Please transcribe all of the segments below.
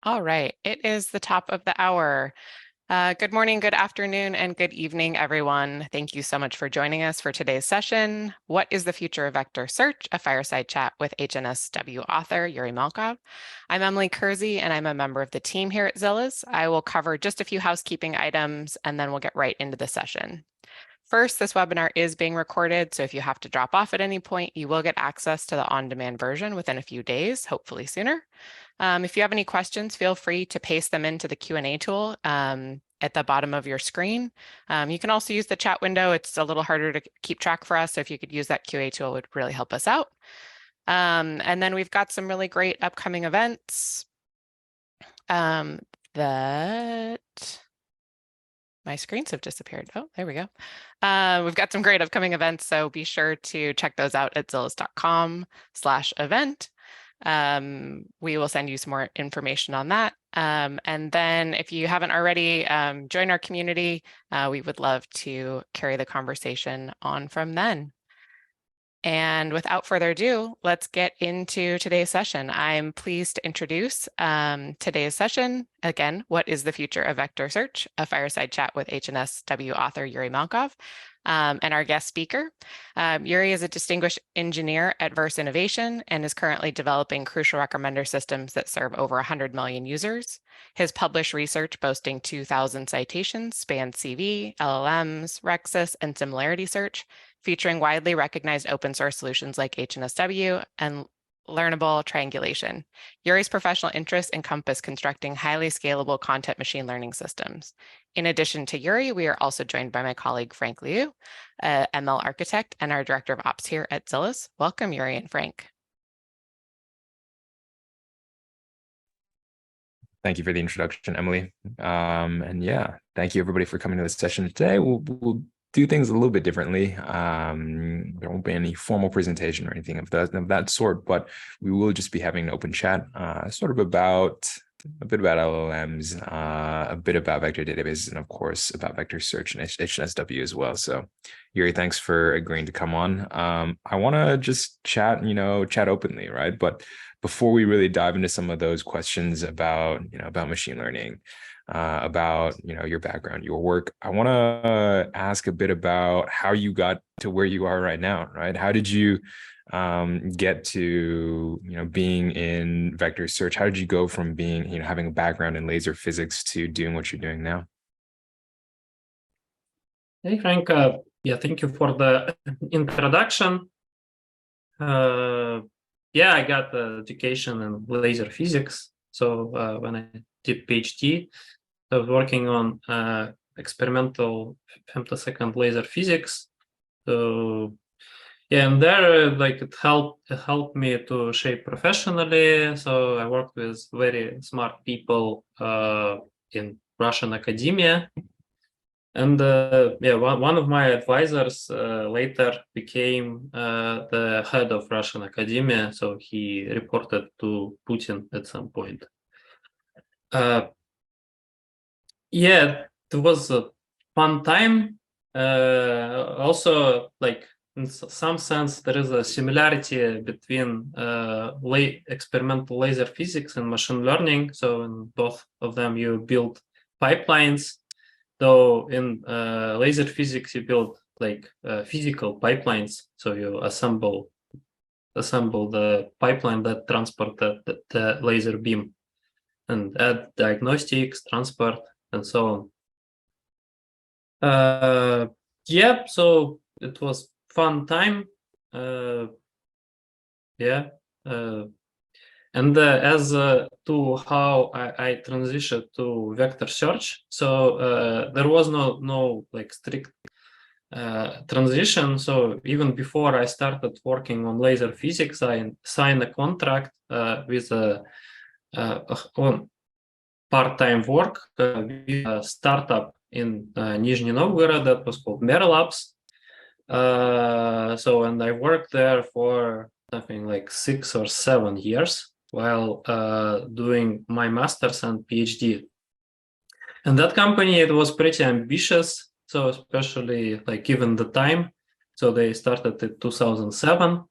All right, it is the top of the hour. Good morning, good afternoon, and good evening, everyone. Thank you so much for joining us for today's session. What is the future of vector search? A fireside chat with HNSW author Yury Malkov. I'm Emily Kersey, and I'm a member of the team here at Zillows. I will cover just a few housekeeping items, and then we'll get right into the session. First, this webinar is being recorded, so if you have to drop off at any point, you will get access to the on-demand version within a few days, hopefully sooner. If you have any questions, feel free to paste them into the Q&A tool at the bottom of your screen. You can also use the chat window. It's a little harder to keep track for us, so if you could use that QA tool, it would really help us out. And then we've got some really great upcoming events that... My screens have disappeared. Oh, there we go. We've got some great upcoming events, so be sure to check those out at zillows.com/event. We will send you some more information on that. And then if you haven't already, join our community. We would love to carry the conversation on from then. And without further ado, let's get into today's session. I'm pleased to introduce today's session. Again, what is the future of vector search? A fireside chat with HNSW author Yury Malkov. And our guest speaker. Yury is a distinguished engineer at Verse Innovation and is currently developing crucial recommender systems that serve over 100 million users. His published research, boasting 2,000 citations, spans CV, LLMs, Rexis, and similarity search, featuring widely recognized open source solutions like HNSW and learnable triangulation. Yury's professional interests encompass constructing highly scalable content machine learning systems. In addition to Yury, we are also joined by my colleague, Frank Liu, ML architect and our director of ops here at Zillows. Welcome, Yury and Frank. Thank you for the introduction, Emily. And yeah, thank you everybody for coming to this session today. We'll do things a little bit differently. There won't be any formal presentation or anything of that sort, but we will just be having an open chat, sort of about a bit about LLMs, a bit about vector databases, and of course about vector search and HNSW as well. So, Yury, thanks for agreeing to come on. I want to just chat openly, right? But before we really dive into some of those questions about machine learning, about your background, your work, I want to ask a bit about how you got to where you are right now, right? How did you get to being in vector search? How did you go from being having a background in laser physics to doing what you're doing now? Hey Frank, yeah, thank you for the introduction. Yeah, I got education in laser physics. So when I did PhD, I was working on experimental femtosecond laser physics. So yeah, and there it helped me to shape professionally. So I worked with very smart people in Russian academia. And yeah, one of my advisors later became the head of Russian academia. So he reported to Putin at some point. Yeah, it was a fun time. Also, in some sense, there is a similarity between experimental laser physics and machine learning. So in both of them, you build pipelines. Though in laser physics, you build physical pipelines. So you assemble the pipeline that transport the laser beam and add diagnostics, transport, and so on. Yeah, so it was fun time. Yeah. And as to how I transitioned to vector search, so there was no strict transition. So even before I started working on laser physics, I signed a contract with a part-time work with a startup in Nizhny Novgorod that was called Labs. So and I worked there for something like 6 or 7 years while doing my master's and PhD. And that company, it was pretty ambitious. So especially given the time, so they started in 2007,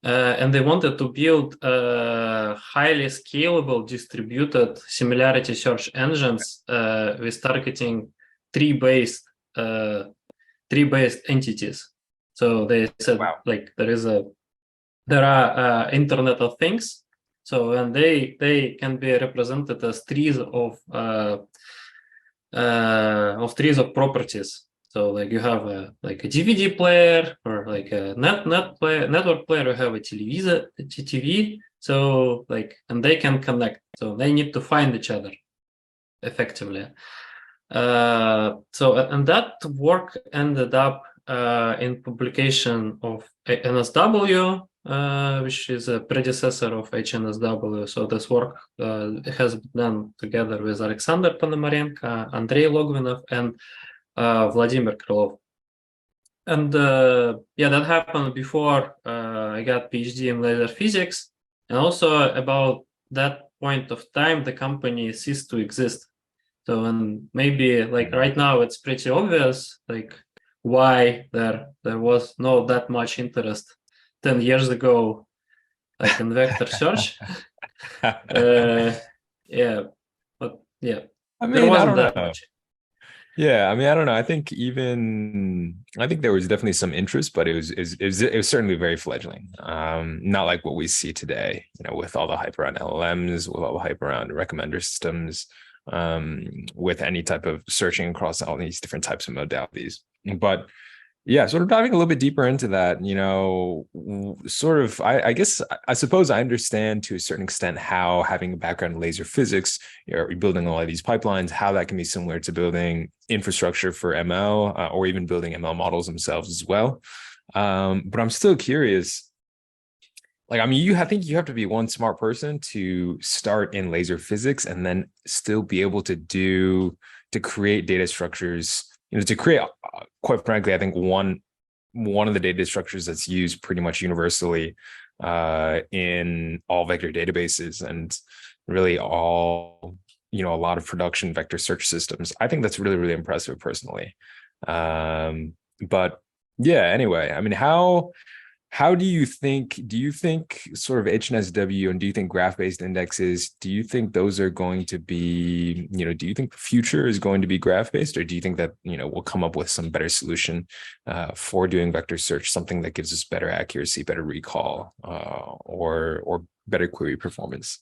and they wanted to build highly scalable distributed similarity search engines with targeting tree-based entities. So they said, Wow. like, there are Internet of Things. So, and they can be represented as trees of properties. So, like, you have a DVD player or like a network player. You have a TV. So, like, and they can connect. So they need to find each other effectively. So, and that work ended up in publication of HNSW, which is a predecessor of HNSW. So this work has been done together with Alexander Ponomarenko, Andrei Logvinov, and Vladimir Krylov. And yeah, that happened before I got PhD in laser physics. And also about that point of time, the company ceased to exist. So, and maybe like right now it's pretty obvious, like why there was not that much interest 10 years ago, like in vector search. Yeah, but yeah, I mean, there wasn't I don't that know. much. Yeah, I mean, I don't know. I think there was definitely some interest, but it was certainly very fledgling. Not like what we see today, you know, with all the hype around LLMs, with all the hype around recommender systems, with any type of searching across all these different types of modalities. But yeah, sort of diving a little bit deeper into that, you know, sort of, I guess, I suppose I understand to a certain extent how having a background in laser physics, you're building a lot of these pipelines, how that can be similar to building infrastructure for ML or even building ML models themselves as well. But I'm still curious. Like, I mean, I think you have to be one smart person to start in laser physics and then still be able to create data structures, you know, to create, quite frankly, I think one of the data structures that's used pretty much universally in all vector databases and really all, you know, a lot of production vector search systems. I think that's really, really impressive personally. But yeah, anyway, I mean, how do you think sort of HNSW and do you think graph-based indexes, do you think those are going to be, you know, do you think the future is going to be graph-based, or do you think that, you know, we'll come up with some better solution for doing vector search, something that gives us better accuracy, better recall, or better query performance?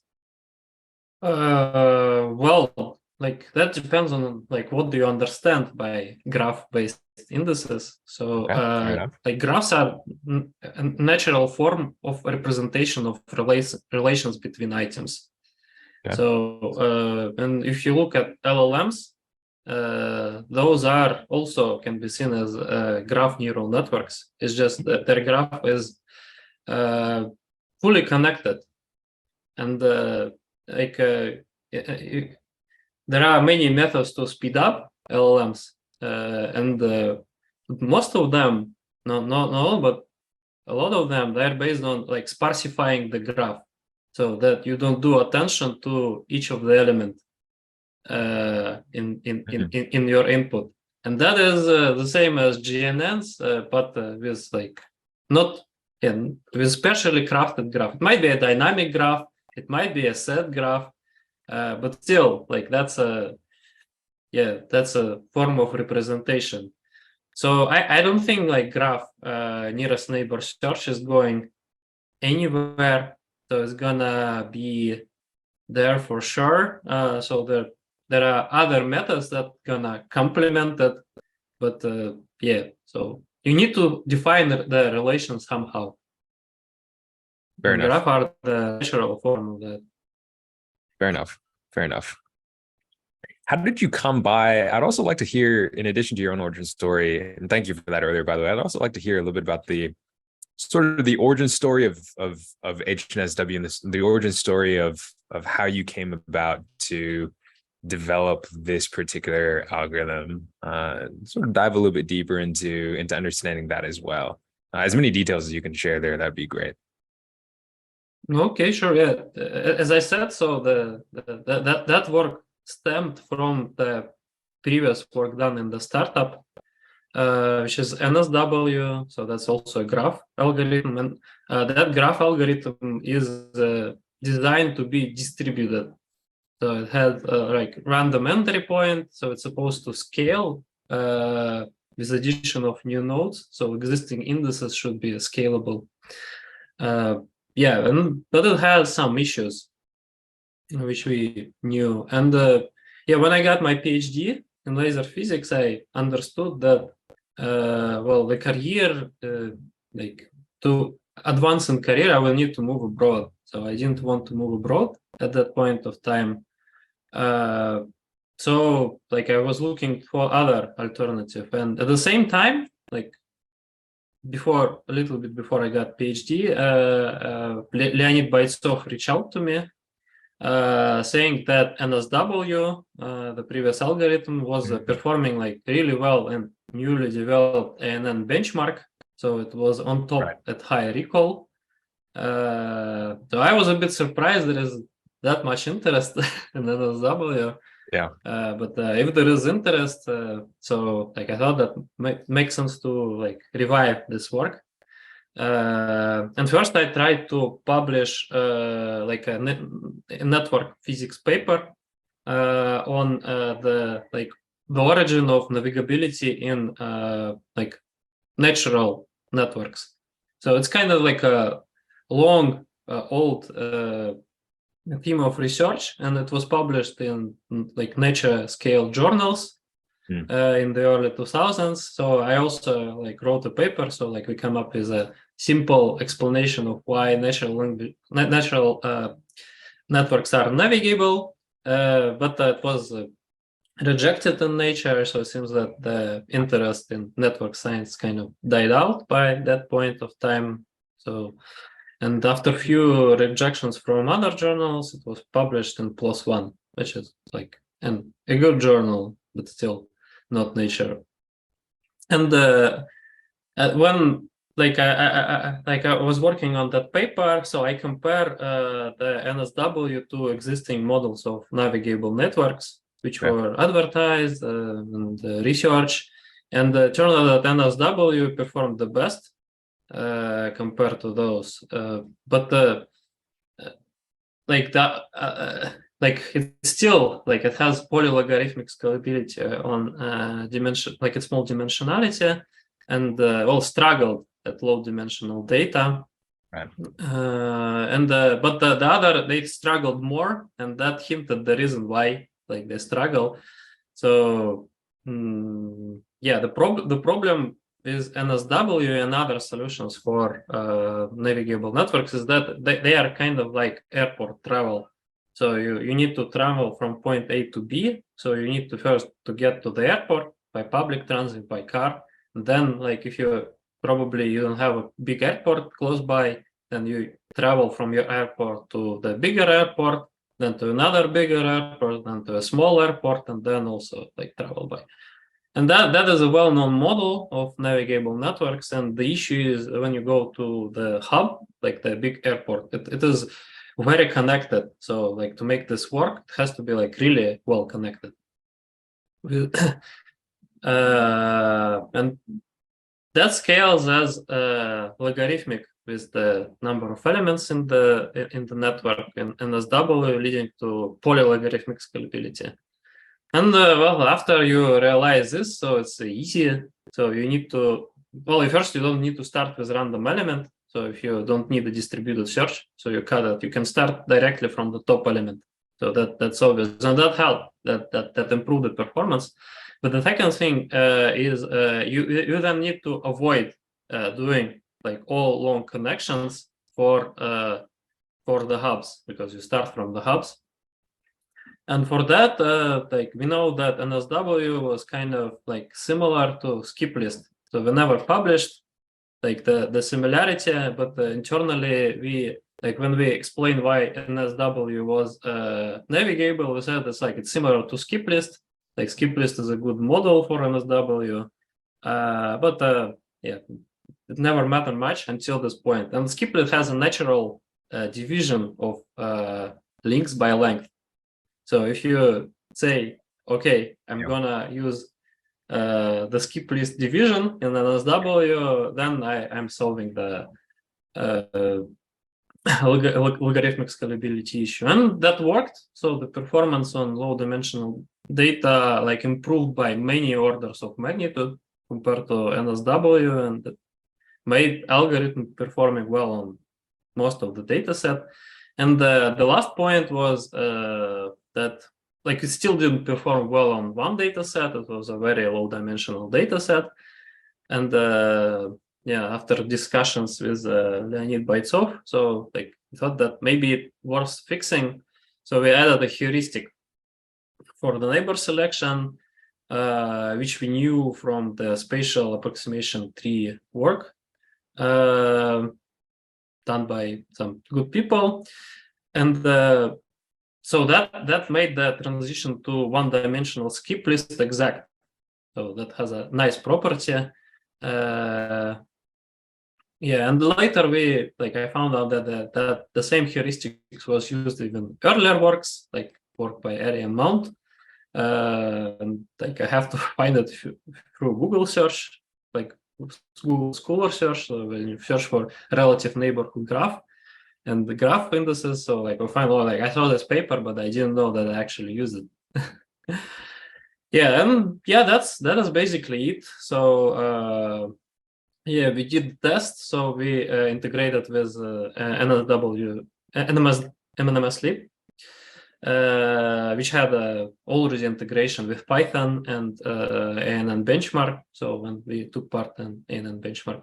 Well, like that depends on like what do you understand by graph-based indices. So Okay, like graphs are a natural form of representation of relations between items. yeah. So and if you look at LLMs, those are also can be seen as graph neural networks. It's just that their graph is fully connected, and like there are many methods to speed up LLMs, and most of them, not all, but a lot of them, they're based on like sparsifying the graph, so that you don't do attention to each of the elements in your input, and that is the same as GNNs, but with like not with specially crafted graph. It might be a dynamic graph, it might be a set graph, but still, like that's a form of representation. So I don't think like graph nearest neighbor search is going anywhere. So it's gonna be there for sure. So there are other methods that gonna complement it, but yeah. So you need to define the relation somehow. Fair And enough. graph are the natural form of that. Fair enough. Fair enough. How did you come by? I'd also like to hear, in addition to your own origin story, and thank you for that earlier, by the way, I'd also like to hear a little bit about the sort of the origin story of HNSW and the origin story of how you came about to develop this particular algorithm. Sort of dive a little bit deeper into understanding that as well. As many details as you can share there, that'd be great. Okay, sure. Yeah, as I said, so that work stemmed from the previous work done in the startup, which is NSW. So that's also a graph algorithm, and that graph algorithm is designed to be distributed. So it has like random entry point. So it's supposed to scale with addition of new nodes. So existing indices should be scalable. Yeah, but it has some issues which we knew. And yeah, when I got my PhD in laser physics, I understood that well, the career, like to advance in career, I will need to move abroad. So I didn't want to move abroad at that point of time. So like I was looking for other alternative, and at the same time, like before, a little bit before I got PhD, Leonid Boytsov reached out to me, saying that NSW, the previous algorithm, was performing like really well in newly developed ANN benchmark. So it was on top at high recall. So I was a bit surprised there is that much interest in NSW. Yeah. But if there is interest, so like I thought that makes sense to like revive this work. And first I tried to publish like a network physics paper on the origin of navigability in like natural networks. So it's kind of like a long old theme of research, and it was published in like Nature scale journals in the early 2000s. So I also like wrote a paper, so like we come up with a simple explanation of why natural networks are navigable, but it was rejected in Nature. So it seems that the interest in network science kind of died out by that point of time. So, and after a few rejections from other journals, it was published in PLOS ONE, which is like a good journal, but still not Nature. And when I was working on that paper, so I compare the NSW to existing models of navigable networks, which were advertised and researched, and it turned out that NSW performed the best compared to those. But like that, like it's still like it has polylogarithmic scalability on dimension, like it's small dimensionality, and well struggled at low dimensional data. Right. But the other, they struggled more, and that hinted the reason why like they struggle. So yeah, the problem with NSW and other solutions for navigable networks is that they are kind of like airport travel. So you need to travel from point A to B. So you need to first to get to the airport by public transit, by car. And then like if you don't have a big airport close by, then you travel from your airport to the bigger airport, then to another bigger airport, then to a small airport, and then also like travel by. And that is a well-known model of navigable networks. And the issue is when you go to the hub, like the big airport, it is very connected. So like to make this work, it has to be like really well connected. And that scales as logarithmic with the number of elements in the network, and NSW leading to polylogarithmic scalability. And well, after you realize this, so it's easy. So you need to, well, first you don't need to start with random element. So if you don't need a distributed search, so you cut it, you can start directly from the top element. So that's obvious, and that helped, that improved the performance. But the second thing is you then need to avoid doing like all long connections for the hubs, because you start from the hubs. And for that, like we know that NSW was kind of like similar to skip list. So we never published like the similarity, but internally we, like when we explained why NSW was navigable, we said it's similar to skip list. Like skip list is a good model for NSW, but yeah, it never mattered much until this point. And skip list has a natural division of links by length. So if you say, okay, I'm gonna use the skip list division in NSW, then I'm solving the logarithmic scalability issue, and that worked. So the performance on low dimensional data like improved by many orders of magnitude compared to NSW, and it made algorithm performing well on most of the data set. And the last point was that like it still didn't perform well on one data set. It was a very low dimensional data set. And yeah, after discussions with Leonid Boytsov, so like we thought that maybe it worth fixing. So we added a heuristic for the neighbor selection, which we knew from the spatial approximation tree work done by some good people. And so that made the transition to one-dimensional skip list exact. So that has a nice property. Yeah, and later I found out that the same heuristic was used in earlier works, like work by Ari and Mount. And like I have to find it through Google search, like Google Scholar search. So when you search for relative neighborhood graph and the graph indices, so like I find out like I saw this paper, but I didn't know that I actually used it. Yeah, and yeah, that is basically it. So yeah, we did the test. So we integrated with NSW, MNMS lib, which had already integration with Python and ANN benchmark. So when we took part in ANN benchmark.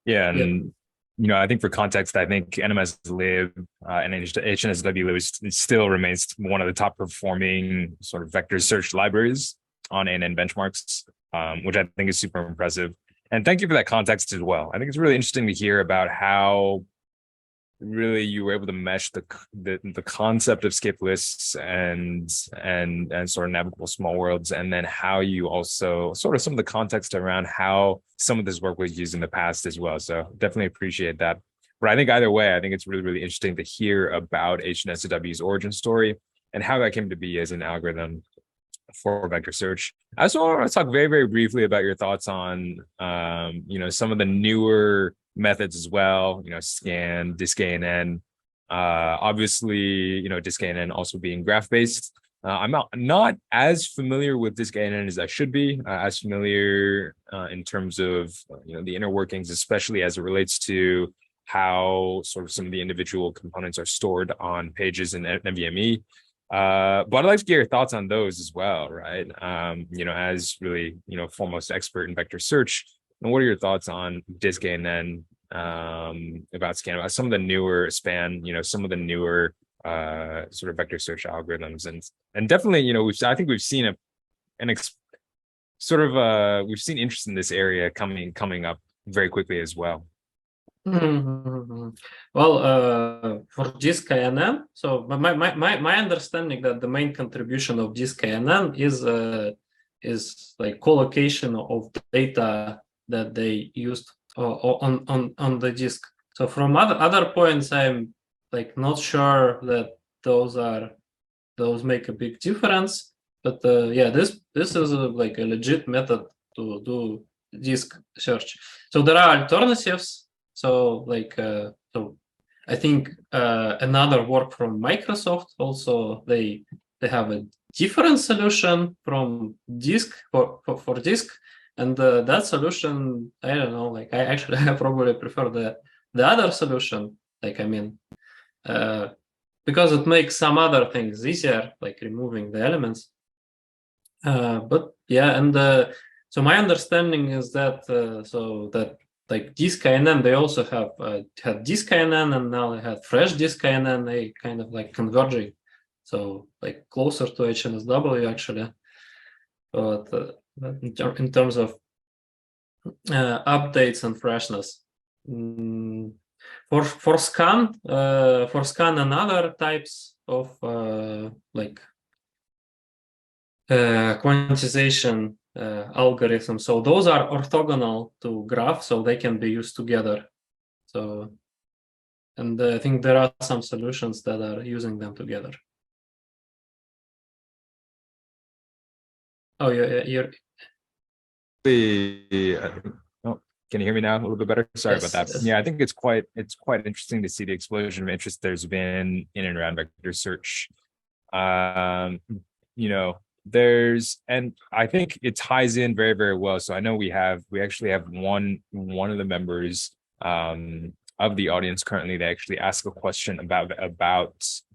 Yeah, and I think for context, I think NMS lib and HNSW lib still remains one of the top performing sort of vector search libraries on ANN benchmarks, which I think is super impressive. And thank you for that context as well. I think it's really interesting to hear about how really you were able to mesh the concept of skip lists and sort of navigable small worlds, and then how you also sort of some of the context around how some of this work was used in the past as well. So definitely appreciate that. But I think either way, I think it's really, really interesting to hear about HNSW's origin story and how that came to be as an algorithm for vector search. I also want to talk very, very briefly about your thoughts on some of the newer methods as well, scan, diskann, obviously, diskann also being graph-based. I'm not as familiar with diskann as I should be, as familiar in terms of, the inner workings, especially as it relates to how sort of some of the individual components are stored on pages in NVMe. But I'd like to get your thoughts on those as well, right? As really, foremost expert in vector search. And what are your thoughts on diskann, about scan, about some of the newer span, some of the newer sort of vector search algorithms, and definitely, I think we've seen we've seen interest in this area coming up very quickly as well. Well, for diskann, so my understanding that the main contribution of diskann is like collocation of data that they used on the disk. So from other points, I'm like not sure that those make a big difference. But yeah, this is like a legit method to do disk search. So there are alternatives. So like so I think another work from Microsoft also they have a different solution from disk for disk. And that solution, I don't know, like I probably prefer the other solution. Like, I mean, because it makes some other things easier, like removing the elements. But yeah, and so my understanding is that like diskann, they also had diskann, and now they had fresh diskann. They kind of like converging, so like closer to HNSW actually. But in terms of updates and freshness, for scan and other types of like quantization algorithms, so those are orthogonal to graph, so they can be used together. So, and I think there are some solutions that are using them together. Oh, you're Oh, can you hear me now a little bit better? Sorry about yes, that. yes. Yeah, I think it's quite interesting to see the explosion of interest there's been in and around vector search. Um, you know, and I think it ties in very, very well. So I know we actually have one of the members of the audience currently that actually asked a question about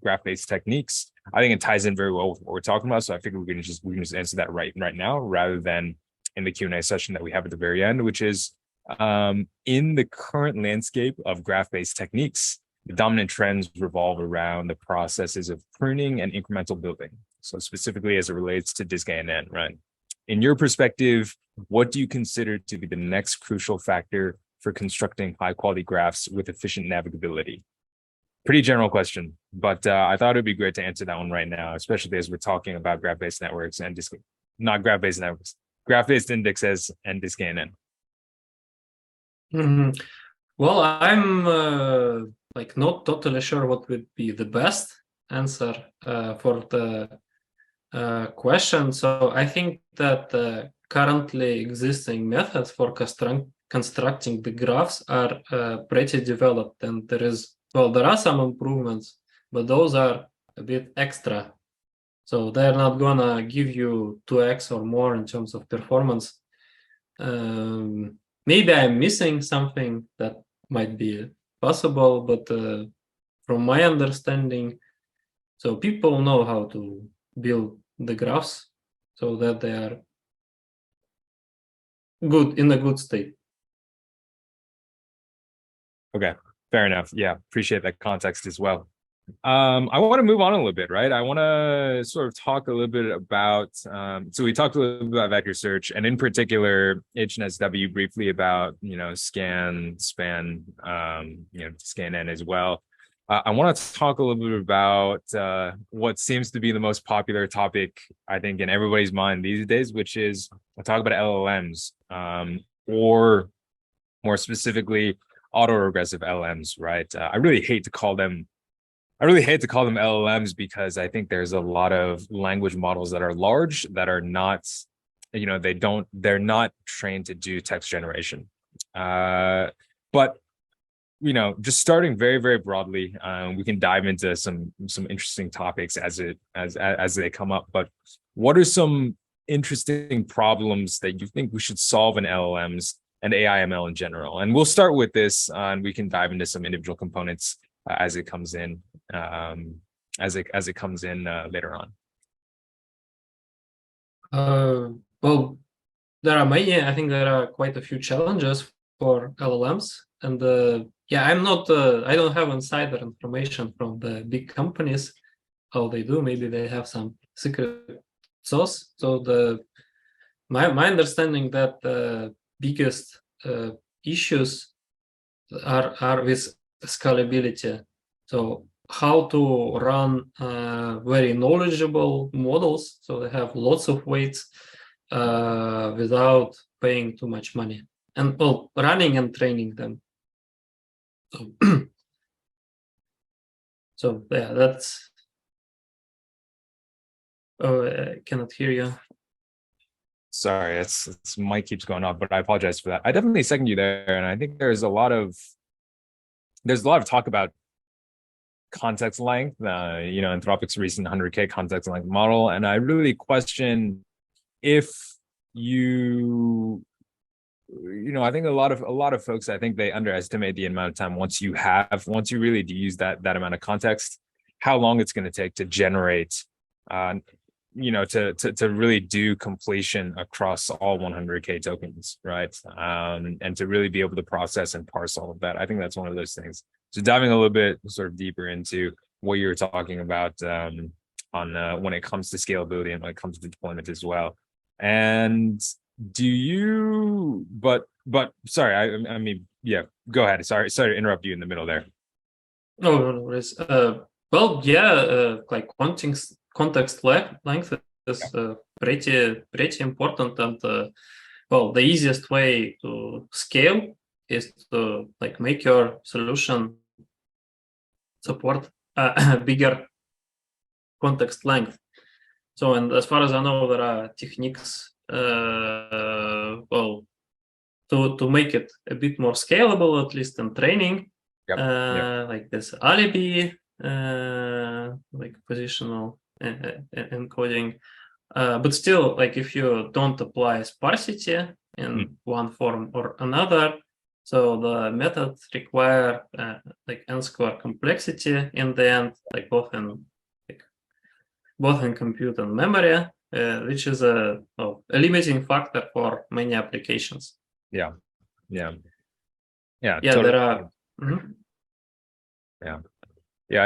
graph-based techniques. I think it ties in very well with what we're talking about. So I figure we can just answer that right now rather than in the Q&A session that we have at the very end, which is in the current landscape of graph-based techniques, the dominant trends revolve around the processes of pruning and incremental building. So specifically as it relates to disk ANN, right? In your perspective, what do you consider to be the next crucial factor for constructing high quality graphs with efficient navigability? Pretty general question, but I thought it'd be great to answer that one right now, especially as we're talking about graph-based networks and not graph-based networks, graph-based indexes and disk ANN. Well, I'm like not totally sure what would be the best answer for the question. So I think that currently existing methods for constructing the graphs are pretty developed, and there are some improvements, but those are a bit extra. So they're not gonna give you 2x or more in terms of performance. Maybe I'm missing something that might be possible, but from my understanding, so people know how to build the graphs so that they are in a good state. Okay, fair enough. Yeah, appreciate that context as well. I want to move on a little bit, right? I want to sort of talk a little bit about, so we talked a little bit about vector search, and in particular, HNSW briefly about, scan, span, scan-n as well. I want to talk a little bit about what seems to be the most popular topic, I think, in everybody's mind these days, which is I'll talk about LLMs, or more specifically, autoregressive LLMs, right? I really hate to call them LLMs because I think there's a lot of language models that are large that are not, they're not trained to do text generation. But just starting very, very broadly, we can dive into some interesting topics as they come up. But what are some interesting problems that you think we should solve in LLMs and AI/ML in general? And we'll start with this, and we can dive into some individual components as it comes in, later on. Well, there are many. I think there are quite a few challenges for LLMs, and I don't have insider information from the big companies how they do. Maybe they have some secret sauce. So my understanding that the biggest issues are with scalability. So how to run very knowledgeable models, so they have lots of weights without paying too much money, and running and training them. So yeah, that's. Oh, I cannot hear you. Sorry, it's mic keeps going off, but I apologize for that. I definitely second you there, and I think there's a lot of talk about context length. Anthropic's recent 100K context length model, and I really question if I think a lot of folks, I think they underestimate the amount of time once you really do use that amount of context, how long it's going to take to generate, to really do completion across all 100K tokens, right? And to really be able to process and parse all of that. I think that's one of those things. So diving a little bit sort of deeper into what you're talking about on when it comes to scalability and when it comes to deployment as well. And but sorry, I mean, yeah, go ahead. Sorry to interrupt you in the middle there. No worries. Well, yeah, like context length is pretty important, and the easiest way to scale is to make your solution support a bigger context length. So, and as far as I know, there are techniques, well, to make it a bit more scalable, at least in training, like this alibi, like positional encoding. But still, like if you don't apply sparsity in one form or another, so the methods require like n-square complexity in the end, like both in compute and memory, which is a limiting factor for many applications. Yeah. Yeah, totally. there are. I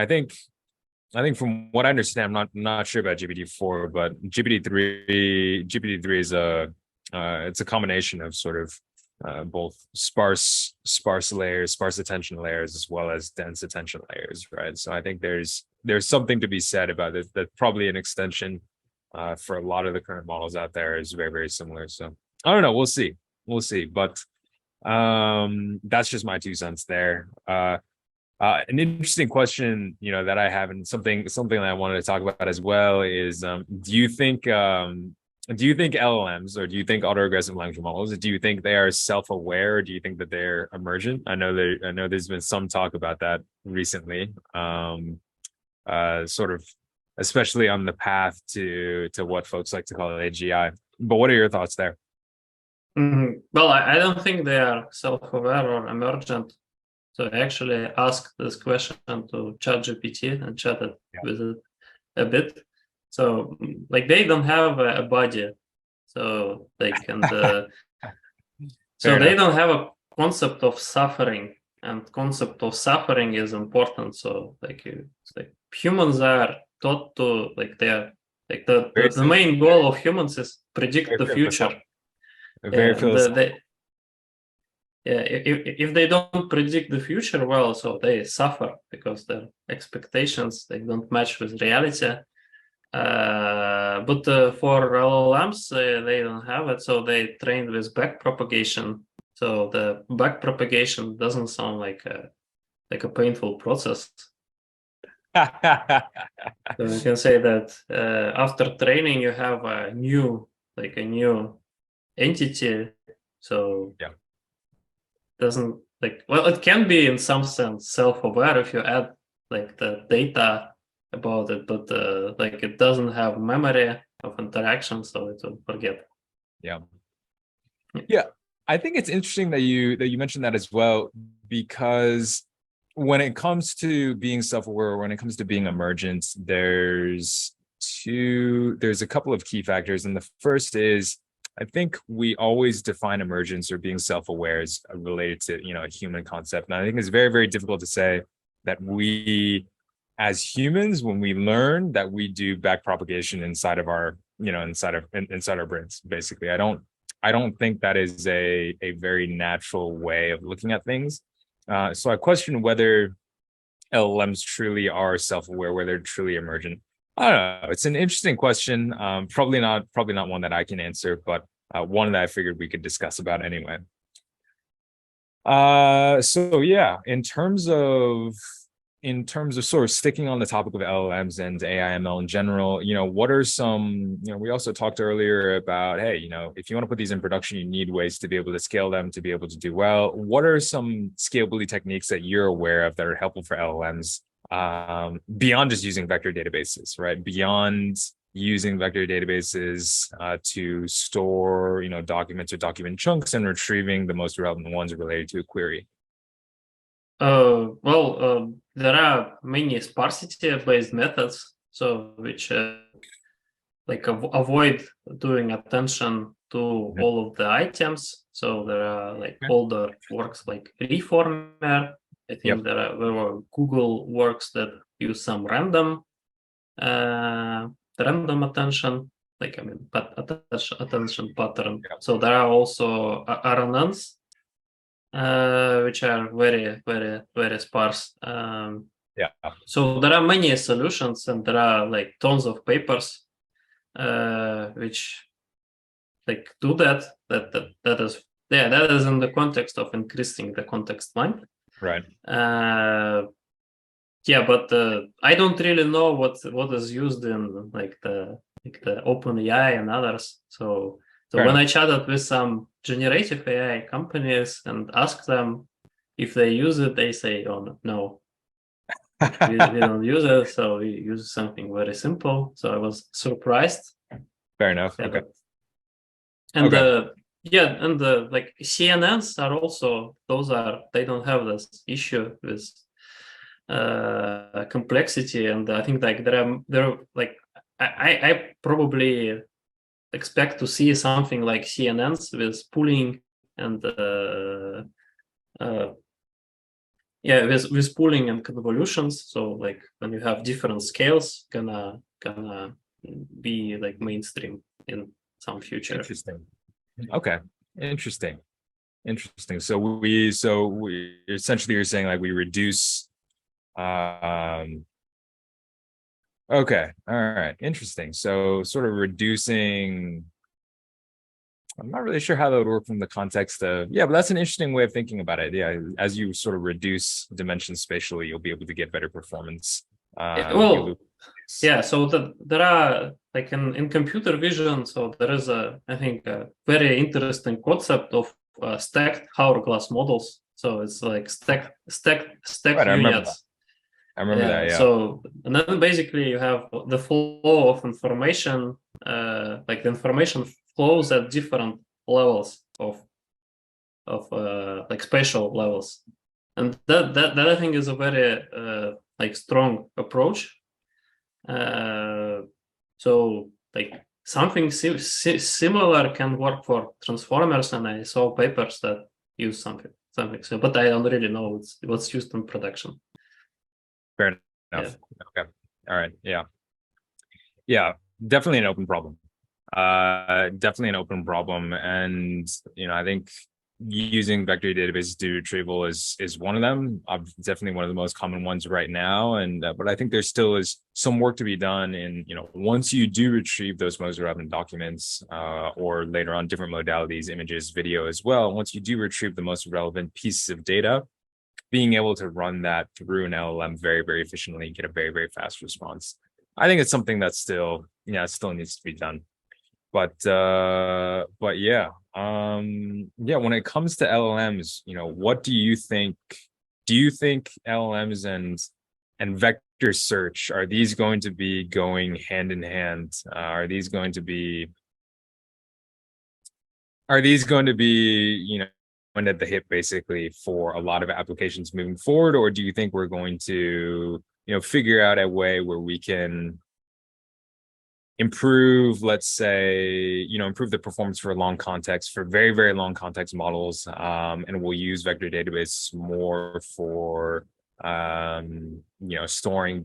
think and I think from what I understand, I'm not sure about GPT-4, but GPT-3 is it's a combination of sort of both sparse layers, sparse attention layers, as well as dense attention layers, right? So I think there's something to be said about it, that probably an extension for a lot of the current models out there is very, very similar. So I don't know, we'll see, but that's just my 2 cents there. An interesting question, that I have, and something that I wanted to talk about as well is, do you think LLMs, or do you think autoregressive language models, do you think they are self-aware, or do you think that they're emergent? I know there's been some talk about that recently, sort of, especially on the path to what folks like to call AGI. But what are your thoughts there? Well, I don't think they are self-aware or emergent. So I actually asked this question to ChatGPT and chatted with it a bit. So like they don't have a body, so they can. So they don't have a concept of suffering, and concept of suffering is important. So like humans are taught to the main goal of humans is predict the future. If they don't predict the future well, so they suffer because their expectations, they don't match with reality. But for LLMs, they don't have it, so they trained with backpropagation. So the backpropagation doesn't sound like a painful process. So you can say that after training, you have a new entity. So doesn't it can be in some sense self-aware if you add like the data about it, but it doesn't have memory of interaction, so it will forget. I think it's interesting that you mentioned that as well, because when it comes to being self-aware, when it comes to being emergent, there's a couple of key factors, and the first is, I think we always define emergence or being self-aware as related to a human concept, and I think it's very, very difficult to say that we, as humans, when we learn, that we do backpropagation inside of our inside our brains. Basically, I don't think that is a very natural way of looking at things. So I question whether LLMs truly are self-aware, whether they're truly emergent. I don't know. It's an interesting question. Probably not one that I can answer, but one that I figured we could discuss about anyway. So yeah, in terms of sort of sticking on the topic of LLMs and AI/ML in general, what are some, we also talked earlier about, hey, if you want to put these in production, you need ways to be able to scale them, to be able to do well. What are some scalability techniques that you're aware of that are helpful for LLMs? Beyond just using vector databases, right? Beyond using vector databases to store, documents or document chunks and retrieving the most relevant ones related to a query. There are many sparsity-based methods, so which avoid doing attention to all of the items. So there are older works like Reformer. I think there were Google works that use some random attention, attention pattern. So there are also RNNs, which are very, very, very sparse. So there are many solutions, and there are tons of papers which do that. That is in the context of increasing the context length. Right. Yeah, but I don't really know what is used in like the OpenAI and others. So Fair when enough. I chatted with some generative AI companies and asked them if they use it, they say, "Oh no, we don't use it. So we use something very simple." So I was surprised. Fair enough. Yeah, Okay. and Okay. and like CNNs are also, they don't have this issue with complexity, and I think like there are like I probably expect to see something like CNNs with pooling and with pooling and convolutions. So like when you have different scales, gonna be like mainstream in some future. Interesting. Okay. Interesting. So we essentially, you're saying like we reduce. Okay. All right. Interesting. So sort of reducing. I'm not really sure how that would work from the context of, yeah, but that's an interesting way of thinking about it. Yeah, as you sort of reduce dimensions spatially, you'll be able to get better performance. Well, yeah, so there are like in computer vision, so there is I think a very interesting concept of stacked hourglass models. So it's like stacked Right, I remember that. units. I remember that, yeah. So and then basically you have the flow of information, like the information flows at different levels of like spatial levels, and that I think is a very like strong approach. So like something similar can work for transformers, and I saw papers that use something so, but I don't really know what's used in production. Fair enough. Okay. All right. Yeah. Yeah. Definitely an open problem. Definitely an open problem. And, I think using vector databases to do retrieval is one of them. Definitely one of the most common ones right now. And, but I think there still is some work to be done in, once you do retrieve those most relevant documents, or later on different modalities, images, video as well, once you do retrieve the most relevant pieces of data, being able to run that through an LLM very, very efficiently, get a very, very fast response. I think it's something that still needs to be done. But yeah. When it comes to LLMs, what do you think? Do you think LLMs and vector search, are these going to be going hand in hand? Are these going to be, one at the hip basically for a lot of applications moving forward? Or do you think we're going to, figure out a way where we can improve, let's say, improve the performance for long context, for very, very long context models, and we'll use vector database more for storing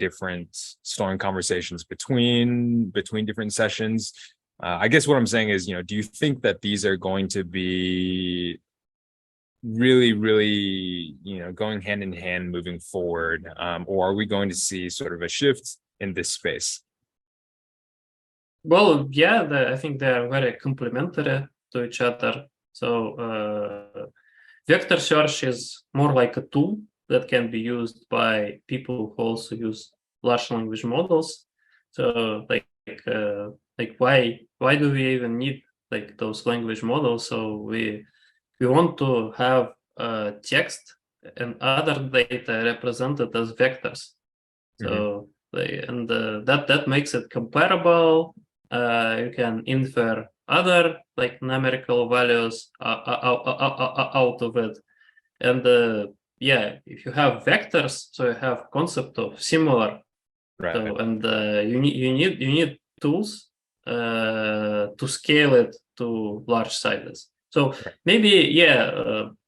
conversations between different sessions. I guess what I'm saying is, do you think that these are going to be really, really, going hand in hand moving forward, or are we going to see sort of a shift in this space? Well, yeah, I think they are very complementary to each other. So vector search is more like a tool that can be used by people who also use large language models. So why do we even need like those language models? So we want to have text and other data represented as vectors. So that makes it comparable. You can infer other like numerical values out of it, and if you have vectors, so you have concept of similar. Right. So and you need tools to scale it to large sizes. So maybe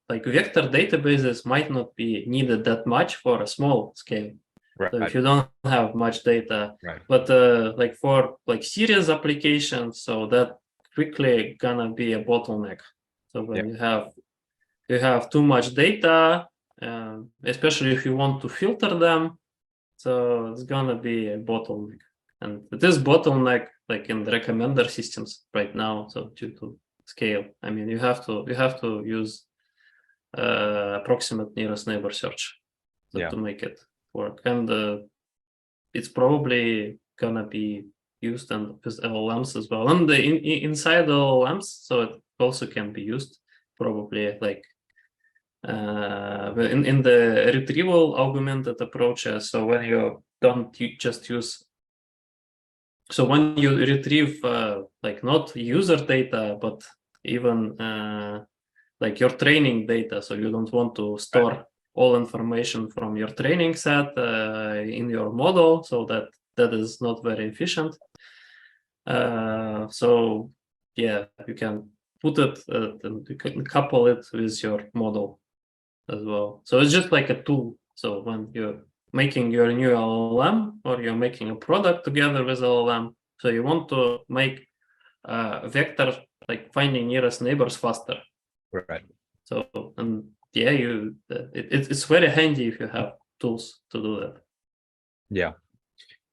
like vector databases might not be needed that much for a small scale. Right. So if you don't have much data, right. But like for like serious applications, so that quickly gonna be a bottleneck. So when you have too much data, especially if you want to filter them, so it's gonna be a bottleneck. And this bottleneck, like in the recommender systems right now, so due to scale, I mean, you have to use approximate nearest neighbor search to make it work, and it's probably gonna be used and with LLMs as well, and inside LLMs, so it also can be used probably like in the retrieval augmented approaches. So when you don't just use, so when you retrieve like not user data, but even like your training data, so you don't want to store all information from your training set in your model, so that is not very efficient. So yeah, you can put it and you can couple it with your model as well. So it's just like a tool. So when you're making your new LLM or you're making a product together with LLM, so you want to make vector like finding nearest neighbors faster. Right. So, and yeah, it's very handy if you have tools to do that. Yeah.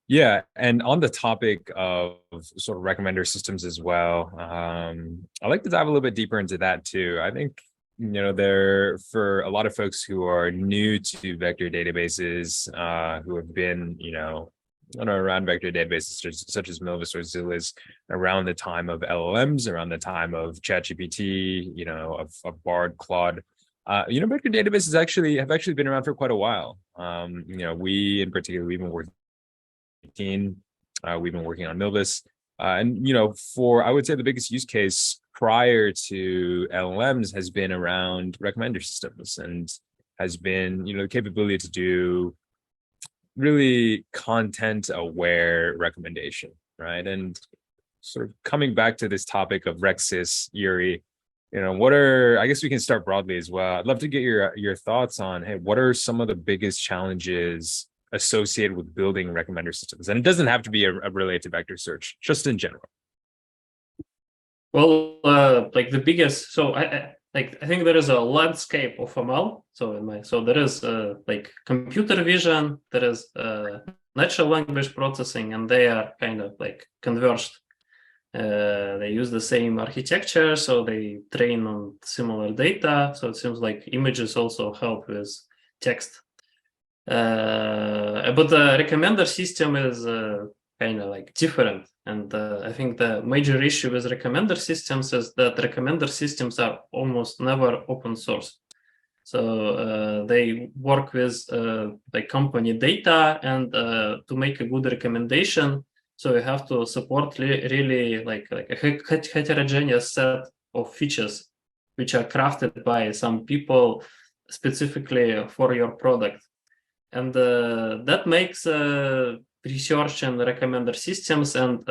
Yeah, and on the topic of sort of recommender systems as well, I'd like to dive a little bit deeper into that too. I think, there, for a lot of folks who are new to vector databases, who have been, around vector databases such as Milvus or Zulus around the time of LLMs, around the time of ChatGPT, of Bard, Claude. Vector databases have actually been around for quite a while. We in particular, we've been working on Milvus, and for, I would say, the biggest use case prior to LLMs has been around recommender systems, and has been the capability to do really content aware recommendation, right? And sort of coming back to this topic of Rexis, Yury, I guess we can start broadly as well. I'd love to get your thoughts on, hey, what are some of the biggest challenges associated with building recommender systems? And it doesn't have to be related to vector search, just in general. Well, like the biggest, so I think there is a landscape of ML. So there is like computer vision, there is natural language processing, and they are kind of like converged. They use the same architecture, so they train on similar data. So it seems like images also help with text. But the recommender system is kind of like different. And I think the major issue with recommender systems is that recommender systems are almost never open source. So they work with the company data, and to make a good recommendation, so you have to support really like a heterogeneous set of features which are crafted by some people specifically for your product. And that makes research and recommender systems and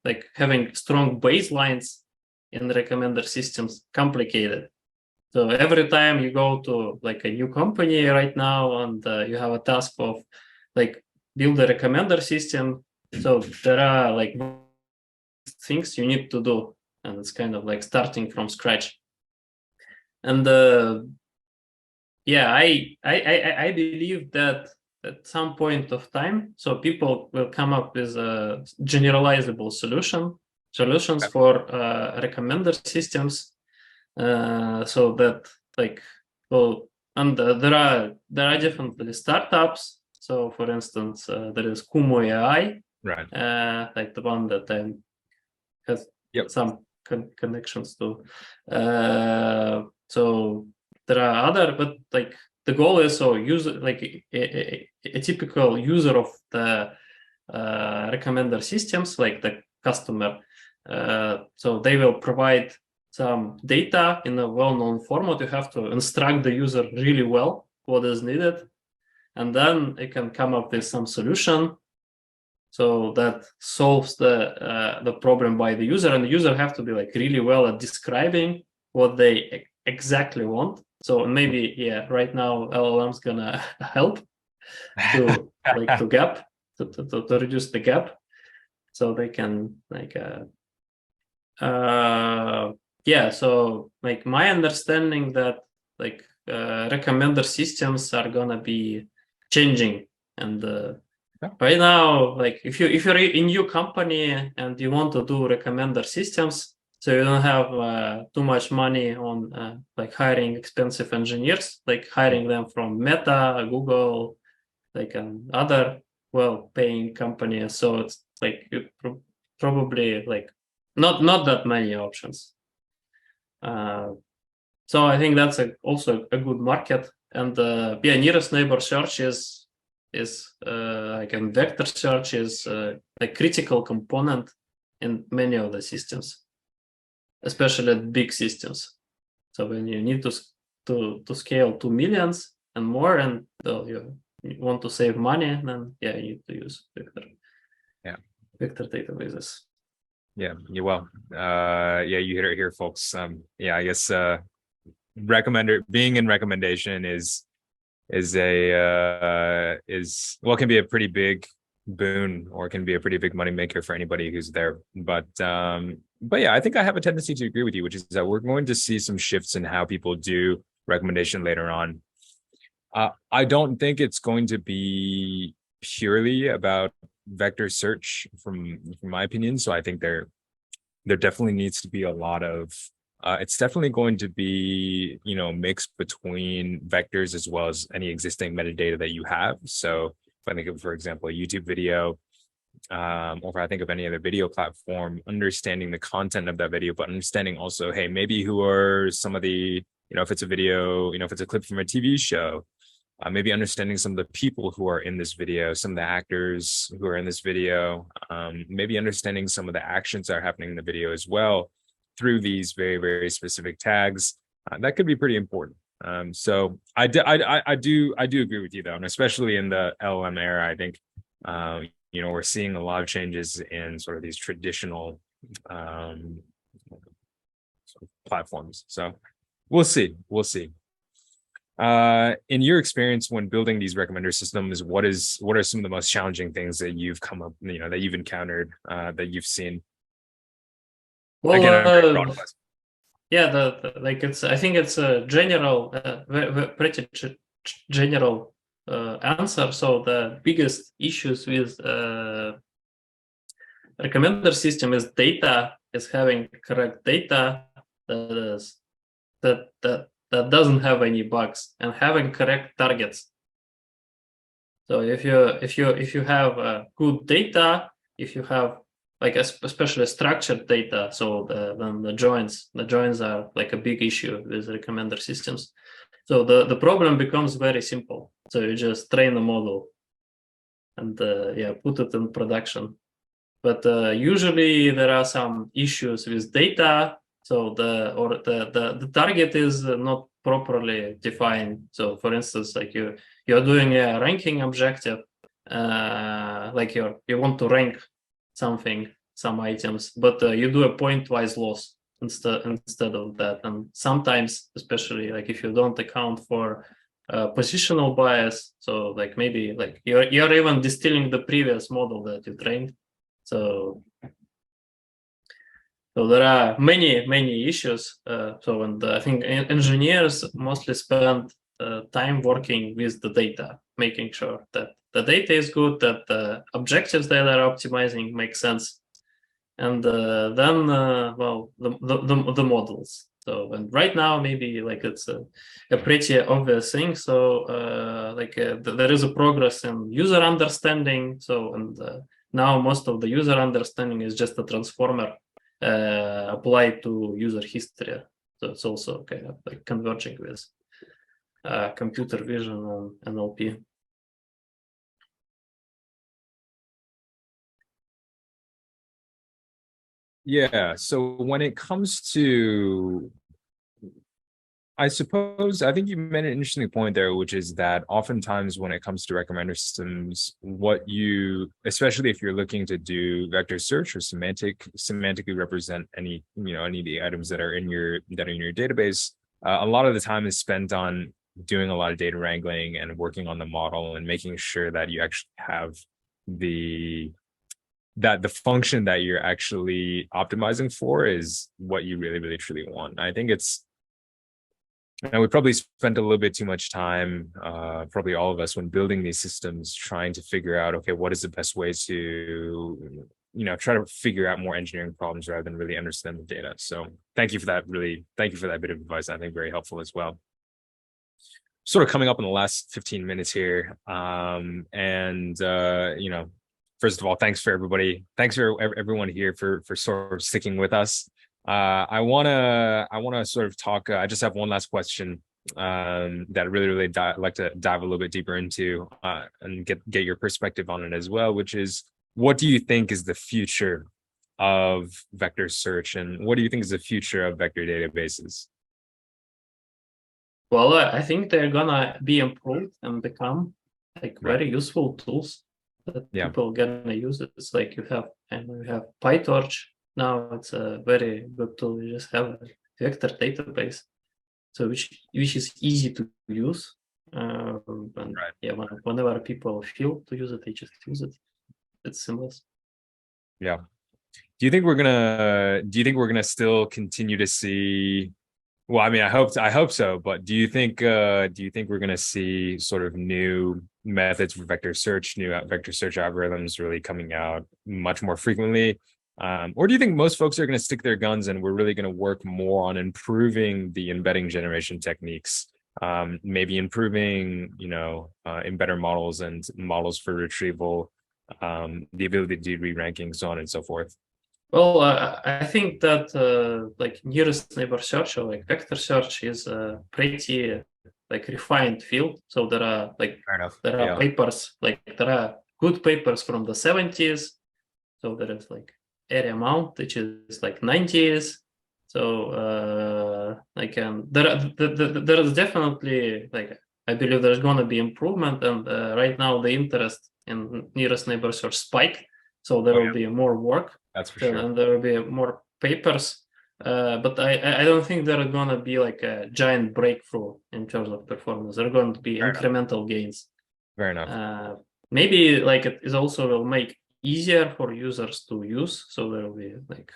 like having strong baselines in recommender systems complicated. So every time you go to like a new company right now, and you have a task of like build a recommender system, so there are like things you need to do, and it's kind of like starting from scratch. And yeah, I believe that at some point of time, so people will come up with a generalizable solutions for recommender systems, so that like, well, and there are definitely startups. So for instance, there is Kumu AI, right? Like the one that has some connections to. So there are other, but like the goal is, so user, like a typical user of the recommender systems, like the customer, so they will provide some data in a well-known format. You have to instruct the user really well what is needed, and then it can come up with some solution, so that solves the problem by the user. And the user have to be like really well at describing what they exactly want. So maybe, yeah, right now LLM's gonna help to like to reduce the gap, so they can like yeah. So like my understanding that like recommender systems are gonna be changing, and right now, like if you're in your company and you want to do recommender systems, so you don't have too much money on like hiring expensive engineers, like hiring them from Meta, Google, like other well-paying company. So it's like probably like not that many options. So I think that's also a good market. And yeah, nearest neighbor search is like a vector search is a critical component in many of the systems, especially big systems. So when you need to scale to millions and more, and you want to save money, then yeah, you need to use vector databases. Yeah, yeah, you hit it here, folks. Yeah, I guess being in recommendation is can be a pretty big boon, or can be a pretty big moneymaker for anybody who's there. But yeah, I think I have a tendency to agree with you, which is that we're going to see some shifts in how people do recommendation later on. I don't think it's going to be purely about vector search from my opinion. So I think there definitely needs to be a lot of it's definitely going to be, mixed between vectors as well as any existing metadata that you have. So if I think of, for example, a YouTube video, or if I think of any other video platform, understanding the content of that video, but understanding also, hey, maybe who are some of the, if it's a video, if it's a clip from a TV show, maybe understanding some of the people who are in this video, some of the actors who are in this video, maybe understanding some of the actions that are happening in the video as well through these very, very specific tags. That could be pretty important. So I do agree with you though, and especially in the LLM era, I think we're seeing a lot of changes in sort of these traditional sort of platforms. So we'll see. In your experience when building these recommender systems, what are some of the most challenging things that you've come up, that you've encountered, that you've seen? Well, again, yeah, I think it's a general, pretty general answer. So the biggest issues with recommender system is data, is having correct data that doesn't have any bugs, and having correct targets. So if you have good data, if you have like especially structured data, so then the joins are like a big issue with recommender systems. So the problem becomes very simple. So you just train a model and put it in production. But usually there are some issues with data. So the target is not properly defined. So for instance, like you're doing a ranking objective, like you want to rank some items, but you do a pointwise loss instead of that. And sometimes, especially like if you don't account for positional bias, so like maybe like you're even distilling the previous model that you trained. So there are many issues. And I think engineers mostly spend time working with the data, making sure that the data is good, that the objectives that are optimizing make sense, and then the models. So and right now maybe like it's a pretty obvious thing. So there is a progress in user understanding. So now most of the user understanding is just a transformer applied to user history. So it's also kind of like converging with computer vision and NLP. Yeah, so when it comes to, I think you made an interesting point there, which is that oftentimes when it comes to recommender systems, especially if you're looking to do vector search or semantically represent any of the items that are in your database, a lot of the time is spent on doing a lot of data wrangling and working on the model and making sure that you actually have the function that you're actually optimizing for is what you really, really, truly want. I think we probably spent a little bit too much time, probably all of us, when building these systems, trying to figure out, okay, what is the best way to, try to figure out more engineering problems rather than really understand the data. So thank you for that bit of advice. I think very helpful as well. sort of coming up in the last 15 minutes here. You know, first of all, thanks for everybody. Thanks for everyone here for sort of sticking with us. I wanna sort of talk. I just have one last question that I really like to dive a little bit deeper into and get your perspective on it as well, which is, what do you think is the future of vector search, and what do you think is the future of vector databases? Well, I think they're gonna be improved and become like very useful tools that people gonna use. It's like you have PyTorch now. It's a very good tool. You just have a vector database, so which is easy to use. Yeah, whenever people feel to use it, they just use it. It's seamless. Yeah. Do you think we're gonna still continue to see? Well, I mean, I hope so, but do you think we're gonna see sort of new methods for vector search, new vector search algorithms really coming out much more frequently? Or do you think most folks are gonna stick their guns and we're really gonna work more on improving the embedding generation techniques, maybe improving, you know, embedded models and models for retrieval, the ability to do re-ranking, so on and so forth? Well, I think that like nearest neighbor search or like vector search is a pretty like refined field. So there are like papers, like there are good papers from the 70s. So there is like area mount, which is like 90s. So there is definitely, like, I believe there's gonna be improvement, and right now the interest in nearest neighbor search spiked. So there will be more work. That's for sure. And there will be more papers. But I don't think there are going to be like a giant breakthrough in terms of performance. There are going to be incremental gains. Fair enough. Maybe like it is also will make easier for users to use. So there will be like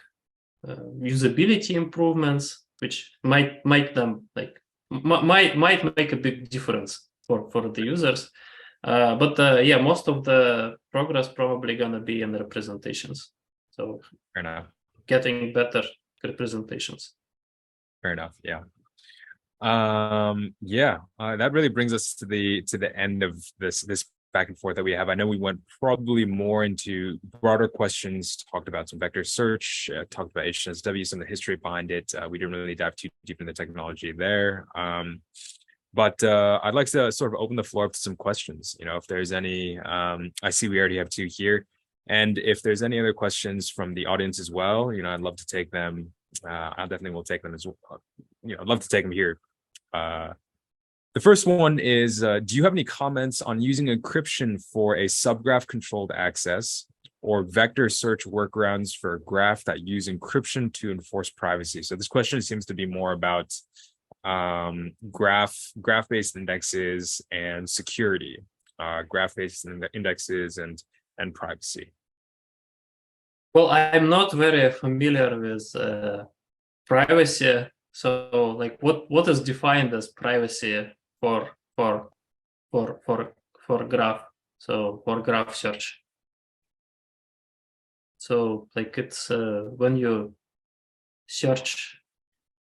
usability improvements, which might make them like might make a big difference for the users. But yeah, most of the progress probably gonna be in the representations. So fair enough. Getting better representations. Fair enough. Yeah. That really brings us to the end of this back and forth that we have. I know we went probably more into broader questions, talked about some vector search, talked about HNSW, some of the history behind it. We didn't really dive too deep into the technology there. But I'd like to sort of open the floor up to some questions. You know, if there's any, I see we already have two here. And if there's any other questions from the audience as well, you know, I'd love to take them. I definitely will take them as well. You know, I'd love to take them here. The first one is, do you have any comments on using encryption for a subgraph controlled access or vector search workarounds for a graph that use encryption to enforce privacy? So this question seems to be more about graph-based indexes and security, graph-based indexes and privacy. Well, I'm not very familiar with privacy. So, like, what is defined as privacy for graph? So for graph search. So, like, it's when you search.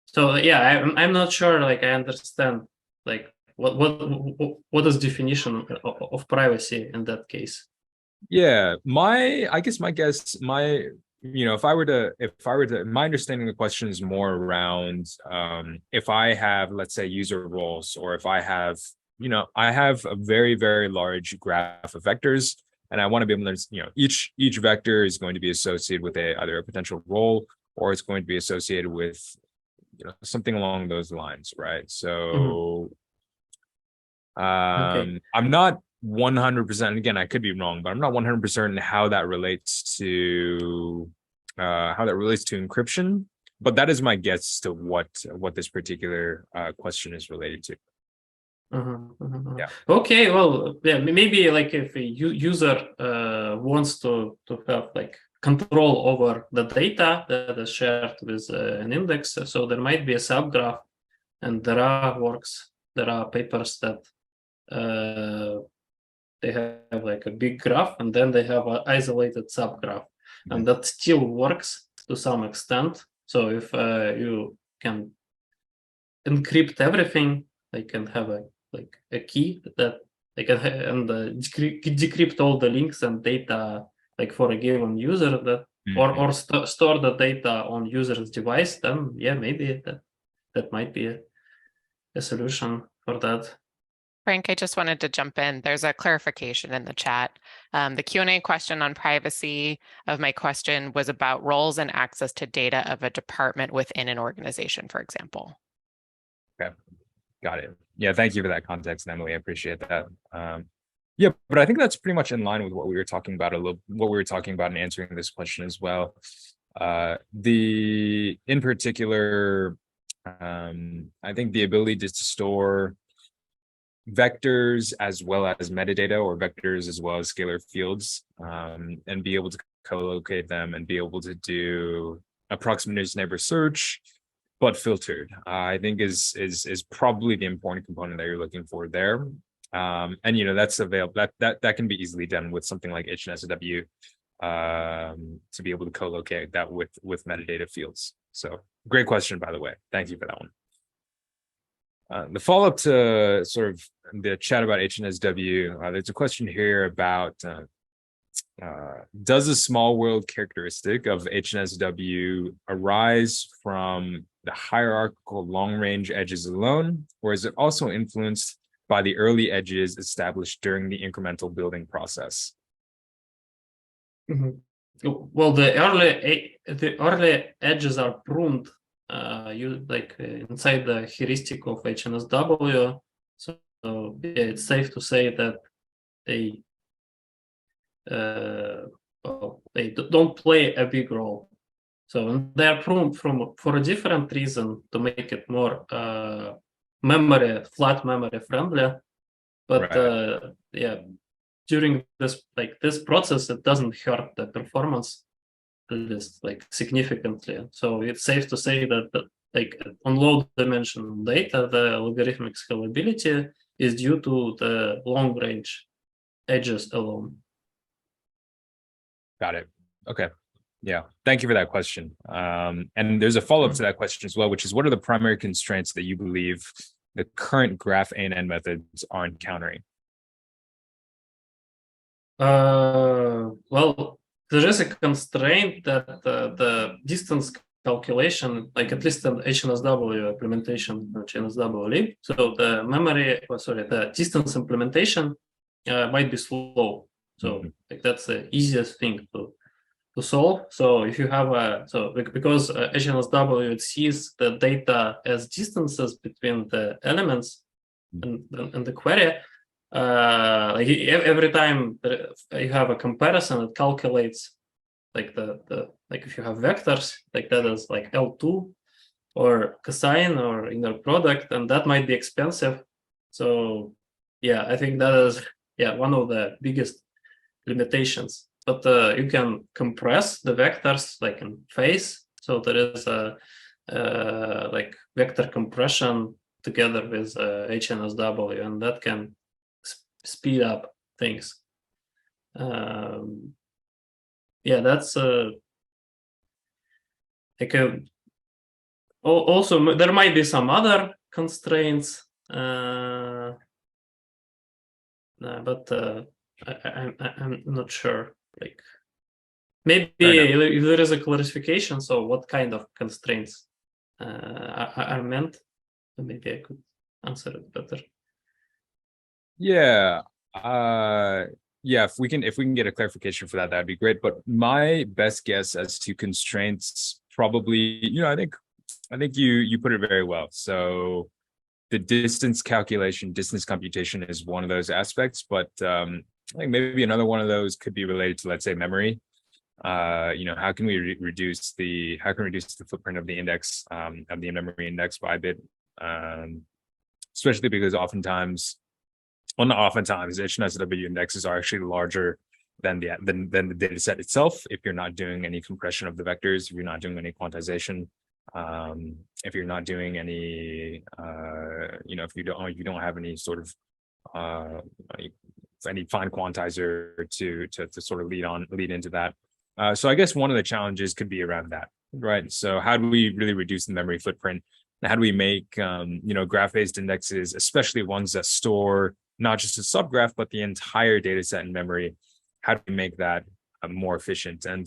So yeah, I'm not sure. Like, I understand. Like, what is definition of privacy in that case? Yeah, my guess, you know, if I were to, my understanding of the question is more around if I have, let's say, user roles, or if I have, you know, I have a very large graph of vectors, and I want to be able to, you know, each vector is going to be associated with either a potential role, or it's going to be associated with, you know, something along those lines, right? So I'm not 100%, again, I could be wrong, but I'm not 100% how that relates to encryption, but that is my guess to what this particular question is related to. Yeah. Okay, well, yeah, maybe like if a user wants to have like control over the data that is shared with an index, so there might be a subgraph, and there are papers that they have like a big graph, and then they have an isolated subgraph, and that still works to some extent. So if you can encrypt everything, they can have a like a key that and decrypt all the links and data like for a given user that or store the data on user's device, then yeah, maybe that might be a solution for that. Frank, I just wanted to jump in. There's a clarification in the chat. The Q&A question on privacy of my question was about roles and access to data of a department within an organization, for example. Okay, got it. Yeah, thank you for that context, Emily. I appreciate that. Yeah, but I think that's pretty much in line with what we were talking about in answering this question as well. In particular, I think the ability to store vectors as well as metadata, or vectors as well as scalar fields, and be able to co-locate them and be able to do approximate neighbor search, but filtered, I think is probably the important component that you're looking for there. And that's available. That can be easily done with something like HNSW, to be able to co-locate that with metadata fields. So great question, by the way. Thank you for that one. The follow-up to sort of the chat about HNSW, there's a question here about does a small world characteristic of HNSW arise from the hierarchical long-range edges alone, or is it also influenced by the early edges established during the incremental building process? Well, the early edges are pruned inside the heuristic of HNSW. So yeah, it's safe to say that they don't play a big role. So they are pruned for a different reason, to make it more flat memory friendly. But right. Yeah, during this process, it doesn't hurt the performance significantly. So it's safe to say that on low dimension data, the logarithmic scalability is due to the long range edges alone. Got it. Okay. Yeah. Thank you for that question. And there's a follow-up to that question as well, which is, what are the primary constraints that you believe the current graph ANN methods are encountering? Well, there is a constraint that the distance calculation, at least in HNSW implementation, HNSW lib, so the distance implementation might be slow. So that's the easiest thing to solve. So if you have because HNSW, it sees the data as distances between the elements and the query. Every time you have a comparison, it calculates if you have vectors, that is L2 or cosine or inner product, and that might be expensive. So yeah, I think that is one of the biggest limitations. But you can compress the vectors in phase. So there is a vector compression together with HNSW, and that can speed up things. That's also there might be some other constraints, but I'm not sure. Maybe if there is a clarification, so what kind of constraints are meant, maybe I could answer it better. Yeah. If we can get a clarification for that, that'd be great. But my best guess as to constraints, probably, I think you put it very well. So the distance computation is one of those aspects, but I think maybe another one of those could be related to, let's say, memory. How can we reduce the footprint of the index, of the in-memory index by a bit, especially because not oftentimes, HNSW indexes are actually larger than the data set itself. If you're not doing any compression of the vectors, if you're not doing any quantization, if you're not doing any, if you don't have any sort of any fine quantizer to sort of lead into that. So I guess one of the challenges could be around that, right? So how do we really reduce the memory footprint how do we make graph-based indexes, especially ones that store not just a subgraph but the entire data set in memory? How do we make that more efficient? And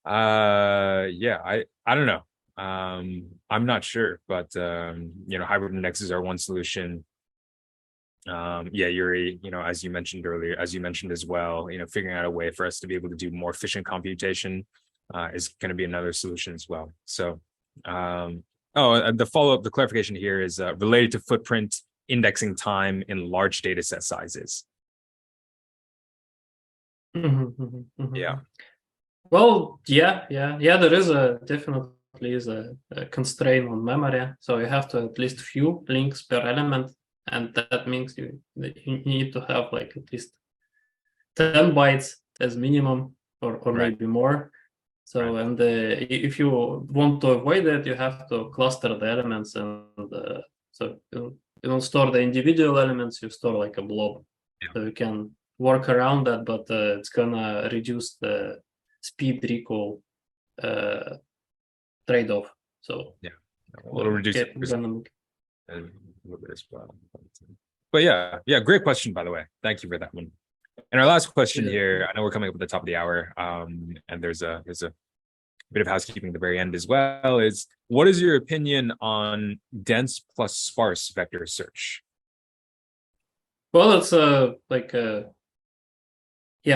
I don't know. I'm not sure, but hybrid indexes are one solution. Yury, as you mentioned earlier, as you mentioned as well, figuring out a way for us to be able to do more efficient computation is going to be another solution as well. So the follow-up, the clarification here is related to footprint indexing time in large data set sizes. Yeah. Well, yeah. There is definitely is a constraint on memory, so you have to at least few links per element, and that means you need to have like at least 10 bytes as minimum, or Right. maybe more. So Right. and if you want to avoid that, you have to cluster the elements, and so you don't store the individual elements, you store like a blob. Yeah. So you can work around that, but it's gonna reduce the speed recall trade-off. So yeah, we'll reduce it a little bit as well. But yeah, great question, by the way. Thank you for that one. And our last question here, I know we're coming up at the top of the hour, and there's a bit of housekeeping at the very end as well, is what is your opinion on dense plus sparse vector search? Well, it's I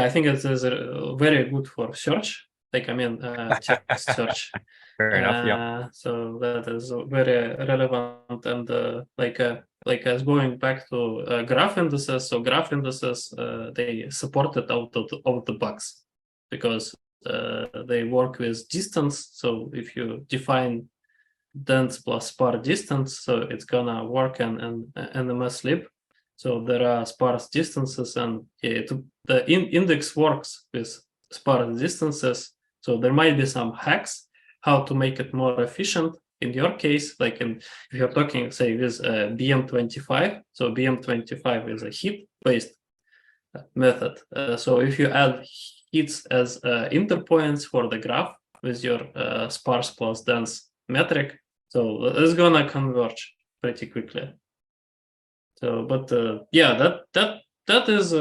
think it is very good for search. Text search. Fair enough. Yeah. So that is very relevant, and as going back to graph indices. So graph indices they support it out of the box because they work with distance. So if you define dense plus sparse distance, so it's gonna work in NMS-lib. So there are sparse distances, and the index works with sparse distances. So there might be some hacks how to make it more efficient. In your case, if you're talking, say, with BM25, so BM25 is a heat-based method. So if you add heats as interpoints for the graph with your sparse plus dense metric, so it's gonna converge pretty quickly. So, but that is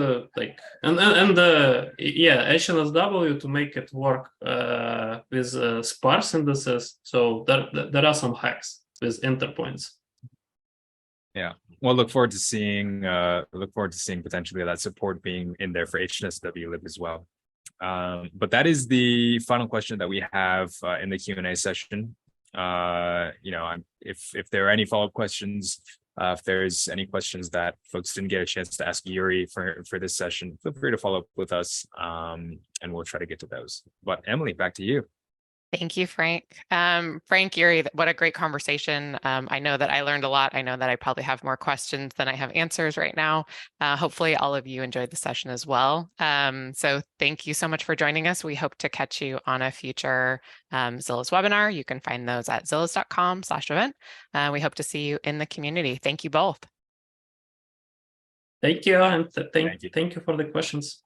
HNSW to make it work with sparse indices. So there are some hacks with interpoints. Yeah, well, look forward to seeing potentially that support being in there for HNSW lib as well. But that is the final question that we have in the Q&A session. If there are any follow-up questions, if there's any questions that folks didn't get a chance to ask Yury for this session, feel free to follow up with us, and we'll try to get to those. But Emily, back to you. Thank you, Frank. Frank, Yury, what a great conversation. I know that I learned a lot. I know that I probably have more questions than I have answers right now. Hopefully all of you enjoyed the session as well. So thank you so much for joining us. We hope to catch you on a future Zillows webinar. You can find those at zillows.com/event. We hope to see you in the community. Thank you both. Thank you, and thank you for the questions.